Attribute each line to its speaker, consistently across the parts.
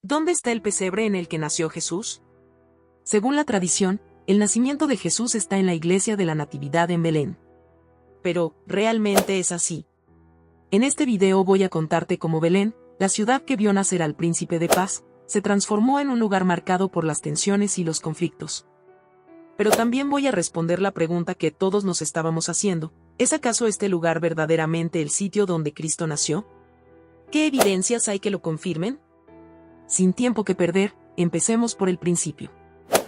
Speaker 1: ¿Dónde está el pesebre en el que nació Jesús? Según la tradición, el nacimiento de Jesús está en la iglesia de la Natividad en Belén. Pero, ¿realmente es así? En este video voy a contarte cómo Belén, la ciudad que vio nacer al príncipe de paz, se transformó en un lugar marcado por las tensiones y los conflictos. Pero también voy a responder la pregunta que todos nos estábamos haciendo: ¿es acaso este lugar verdaderamente el sitio donde Cristo nació? ¿Qué evidencias hay que lo confirmen? Sin tiempo que perder, empecemos por el principio.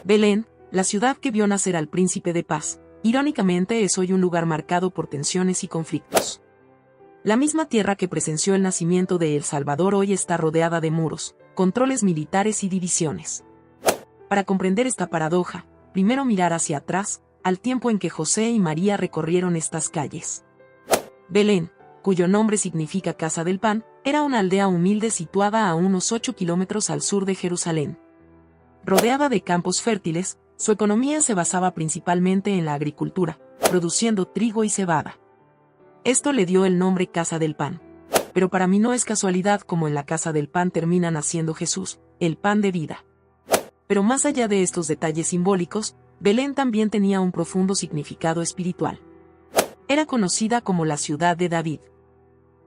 Speaker 1: Belén, la ciudad que vio nacer al príncipe de paz, irónicamente es hoy un lugar marcado por tensiones y conflictos. La misma tierra que presenció el nacimiento de El Salvador hoy está rodeada de muros, controles militares y divisiones. Para comprender esta paradoja, primero mirar hacia atrás, al tiempo en que José y María recorrieron estas calles. Belén, cuyo nombre significa Casa del Pan, era una aldea humilde situada a unos 8 kilómetros al sur de Jerusalén. Rodeada de campos fértiles, su economía se basaba principalmente en la agricultura, produciendo trigo y cebada. Esto le dio el nombre Casa del Pan. Pero para mí no es casualidad como en la Casa del Pan termina naciendo Jesús, el pan de vida. Pero más allá de estos detalles simbólicos, Belén también tenía un profundo significado espiritual. Era conocida como la ciudad de David.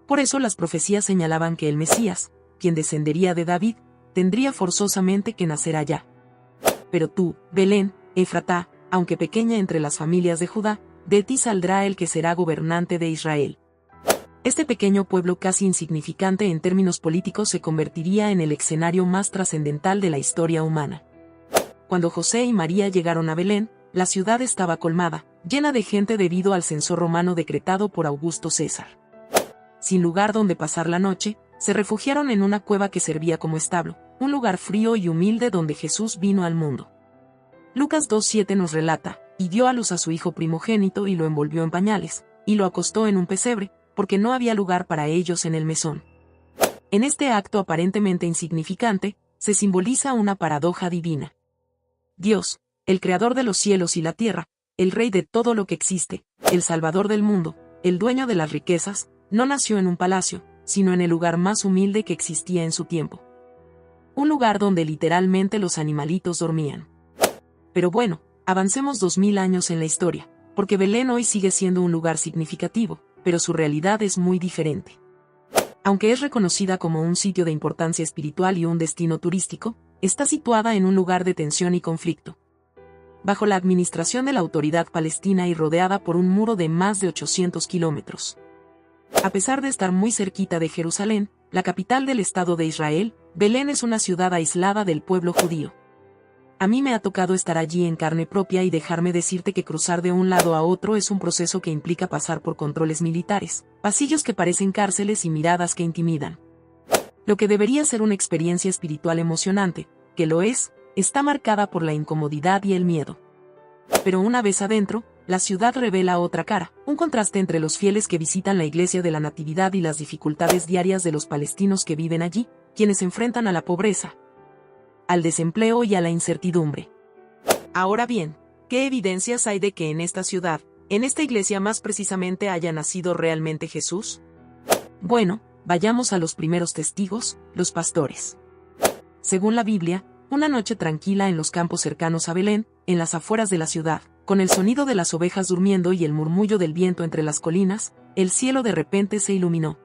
Speaker 1: Por eso las profecías señalaban que el Mesías, quien descendería de David, tendría forzosamente que nacer allá. Pero tú, Belén, Efratá, aunque pequeña entre las familias de Judá, de ti saldrá el que será gobernante de Israel. Este pequeño pueblo casi insignificante en términos políticos se convertiría en el escenario más trascendental de la historia humana. Cuando José y María llegaron a Belén, la ciudad estaba colmada, llena de gente debido al censo romano decretado por Augusto César. Sin lugar donde pasar la noche, se refugiaron en una cueva que servía como establo, un lugar frío y humilde donde Jesús vino al mundo. Lucas 2:7 nos relata: y dio a luz a su hijo primogénito y lo envolvió en pañales, y lo acostó en un pesebre, porque no había lugar para ellos en el mesón. En este acto aparentemente insignificante, se simboliza una paradoja divina. Dios, el creador de los cielos y la tierra, el rey de todo lo que existe, el salvador del mundo, el dueño de las riquezas, no nació en un palacio, sino en el lugar más humilde que existía en su tiempo. Un lugar donde literalmente los animalitos dormían. Pero bueno, avancemos 2000 años en la historia, porque Belén hoy sigue siendo un lugar significativo, pero su realidad es muy diferente. Aunque es reconocida como un sitio de importancia espiritual y un destino turístico, está situada en un lugar de tensión y conflicto. Bajo la administración de la autoridad palestina y rodeada por un muro de más de 800 kilómetros. A pesar de estar muy cerquita de Jerusalén, la capital del Estado de Israel, Belén es una ciudad aislada del pueblo judío. A mí me ha tocado estar allí en carne propia y dejarme decirte que cruzar de un lado a otro es un proceso que implica pasar por controles militares, pasillos que parecen cárceles y miradas que intimidan. Lo que debería ser una experiencia espiritual emocionante, que lo es, está marcada por la incomodidad y el miedo. Pero una vez adentro, la ciudad revela otra cara, un contraste entre los fieles que visitan la iglesia de la Natividad y las dificultades diarias de los palestinos que viven allí, quienes se enfrentan a la pobreza, al desempleo y a la incertidumbre. Ahora bien, ¿qué evidencias hay de que en esta ciudad, en esta iglesia más precisamente, haya nacido realmente Jesús? Bueno, vayamos a los primeros testigos, los pastores. Según la Biblia, una noche tranquila en los campos cercanos a Belén, en las afueras de la ciudad, con el sonido de las ovejas durmiendo y el murmullo del viento entre las colinas, el cielo de repente se iluminó.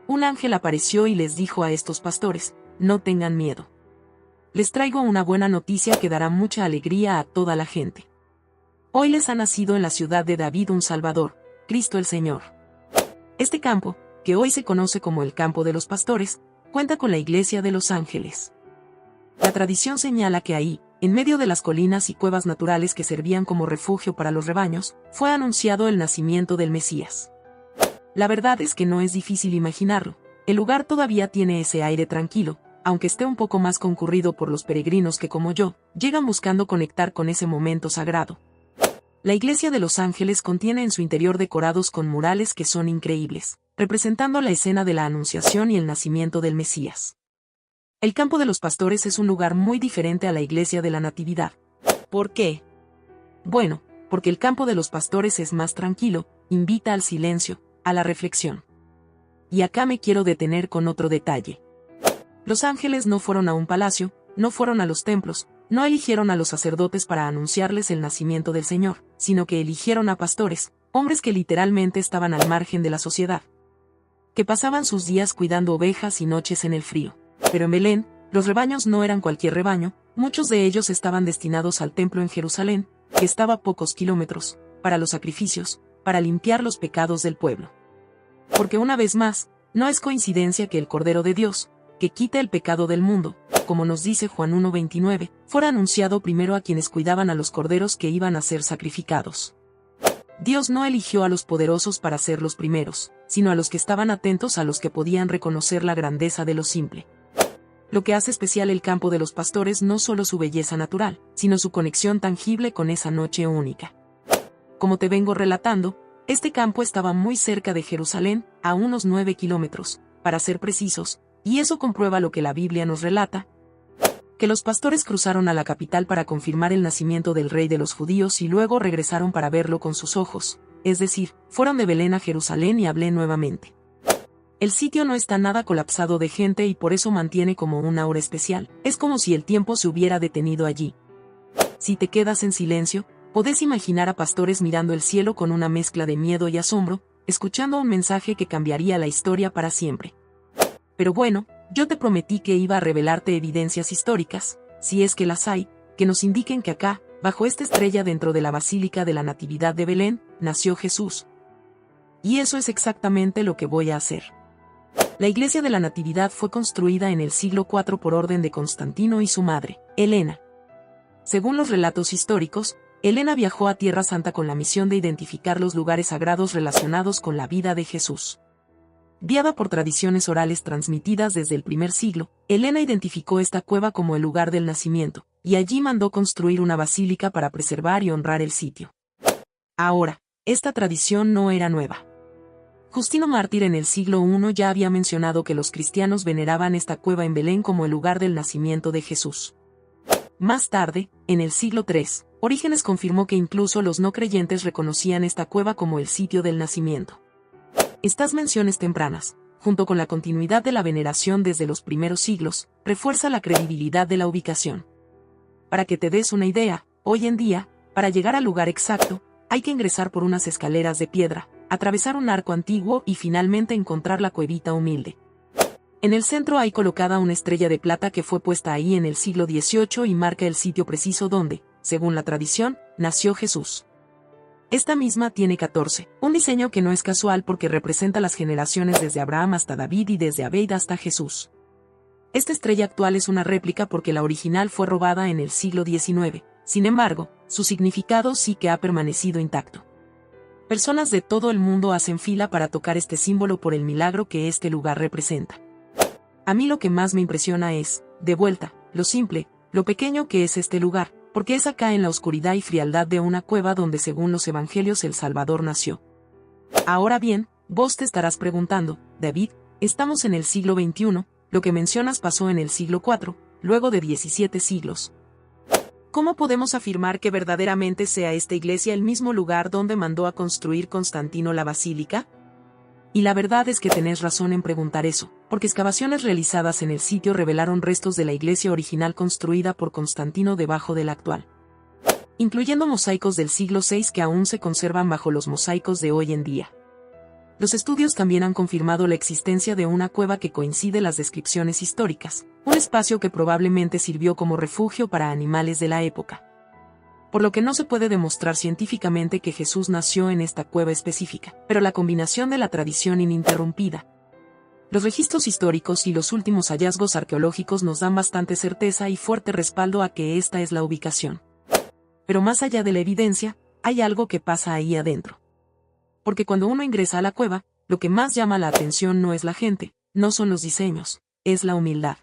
Speaker 1: Un ángel apareció y les dijo a estos pastores: no tengan miedo. Les traigo una buena noticia que dará mucha alegría a toda la gente. Hoy les ha nacido en la ciudad de David un Salvador, Cristo el Señor. Este campo, que hoy se conoce como el Campo de los Pastores, cuenta con la iglesia de los ángeles. La tradición señala que ahí, en medio de las colinas y cuevas naturales que servían como refugio para los rebaños, fue anunciado el nacimiento del Mesías. La verdad es que no es difícil imaginarlo, el lugar todavía tiene ese aire tranquilo, aunque esté un poco más concurrido por los peregrinos que, como yo, llegan buscando conectar con ese momento sagrado. La iglesia de los ángeles contiene en su interior decorados con murales que son increíbles, representando la escena de la Anunciación y el nacimiento del Mesías. El Campo de los Pastores es un lugar muy diferente a la iglesia de la Natividad. ¿Por qué? Bueno, porque el Campo de los Pastores es más tranquilo, invita al silencio, a la reflexión. Y acá me quiero detener con otro detalle. Los ángeles no fueron a un palacio, no fueron a los templos, no eligieron a los sacerdotes para anunciarles el nacimiento del Señor, sino que eligieron a pastores, hombres que literalmente estaban al margen de la sociedad, que pasaban sus días cuidando ovejas y noches en el frío. Pero en Belén, los rebaños no eran cualquier rebaño, muchos de ellos estaban destinados al templo en Jerusalén, que estaba a pocos kilómetros, para los sacrificios, para limpiar los pecados del pueblo. Porque una vez más, no es coincidencia que el Cordero de Dios, que quita el pecado del mundo, como nos dice Juan 1:29, fuera anunciado primero a quienes cuidaban a los corderos que iban a ser sacrificados. Dios no eligió a los poderosos para ser los primeros, sino a los que estaban atentos, a los que podían reconocer la grandeza de lo simple. Lo que hace especial el campo de los pastores no solo su belleza natural, sino su conexión tangible con esa noche única. Como te vengo relatando, este campo estaba muy cerca de Jerusalén, a unos 9 kilómetros, para ser precisos, y eso comprueba lo que la Biblia nos relata, que los pastores cruzaron a la capital para confirmar el nacimiento del rey de los judíos y luego regresaron para verlo con sus ojos, es decir, fueron de Belén a Jerusalén y hablé nuevamente. El sitio no está nada colapsado de gente y por eso mantiene como una hora especial, es como si el tiempo se hubiera detenido allí. Si te quedas en silencio, podés imaginar a pastores mirando el cielo con una mezcla de miedo y asombro, escuchando un mensaje que cambiaría la historia para siempre. Pero bueno, yo te prometí que iba a revelarte evidencias históricas, si es que las hay, que nos indiquen que acá, bajo esta estrella dentro de la Basílica de la Natividad de Belén, nació Jesús. Y eso es exactamente lo que voy a hacer. La iglesia de la Natividad fue construida en el siglo IV por orden de Constantino y su madre, Helena. Según los relatos históricos, Helena viajó a Tierra Santa con la misión de identificar los lugares sagrados relacionados con la vida de Jesús. Guiada por tradiciones orales transmitidas desde el primer siglo, Helena identificó esta cueva como el lugar del nacimiento, y allí mandó construir una basílica para preservar y honrar el sitio. Ahora, esta tradición no era nueva. Justino Mártir en el siglo I ya había mencionado que los cristianos veneraban esta cueva en Belén como el lugar del nacimiento de Jesús. Más tarde, en el siglo III, Orígenes confirmó que incluso los no creyentes reconocían esta cueva como el sitio del nacimiento. Estas menciones tempranas, junto con la continuidad de la veneración desde los primeros siglos, refuerza la credibilidad de la ubicación. Para que te des una idea, hoy en día, para llegar al lugar exacto, hay que ingresar por unas escaleras de piedra, atravesar un arco antiguo y finalmente encontrar la cuevita humilde. En el centro hay colocada una estrella de plata que fue puesta ahí en el siglo XVIII y marca el sitio preciso donde, según la tradición, nació Jesús. Esta misma tiene 14, un diseño que no es casual porque representa las generaciones desde Abraham hasta David y desde Abed hasta Jesús. Esta estrella actual es una réplica porque la original fue robada en el siglo XIX, sin embargo, su significado sí que ha permanecido intacto. Personas de todo el mundo hacen fila para tocar este símbolo por el milagro que este lugar representa. A mí lo que más me impresiona es, de vuelta, lo simple, lo pequeño que es este lugar, porque es acá en la oscuridad y frialdad de una cueva donde según los evangelios el Salvador nació. Ahora bien, vos te estarás preguntando, David, estamos en el siglo XXI, lo que mencionas pasó en el siglo IV, luego de 17 siglos. ¿Cómo podemos afirmar que verdaderamente sea esta iglesia el mismo lugar donde mandó a construir Constantino la basílica? Y la verdad es que tenés razón en preguntar eso, porque excavaciones realizadas en el sitio revelaron restos de la iglesia original construida por Constantino debajo de la actual, incluyendo mosaicos del siglo VI que aún se conservan bajo los mosaicos de hoy en día. Los estudios también han confirmado la existencia de una cueva que coincide las descripciones históricas, un espacio que probablemente sirvió como refugio para animales de la época. Por lo que no se puede demostrar científicamente que Jesús nació en esta cueva específica, pero la combinación de la tradición ininterrumpida, los registros históricos y los últimos hallazgos arqueológicos nos dan bastante certeza y fuerte respaldo a que esta es la ubicación. Pero más allá de la evidencia, hay algo que pasa ahí adentro. Porque cuando uno ingresa a la cueva, lo que más llama la atención no es la gente, no son los diseños, es la humildad.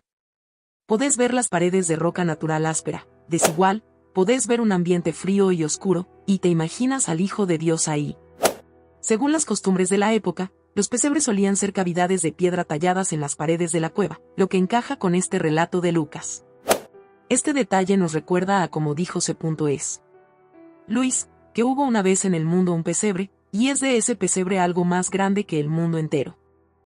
Speaker 1: Podés ver las paredes de roca natural áspera, desigual, podés ver un ambiente frío y oscuro, y te imaginas al Hijo de Dios ahí. Según las costumbres de la época, los pesebres solían ser cavidades de piedra talladas en las paredes de la cueva, lo que encaja con este relato de Lucas. Este detalle nos recuerda a como dijo C.S. Luis, que hubo una vez en el mundo un pesebre, y es de ese pesebre algo más grande que el mundo entero.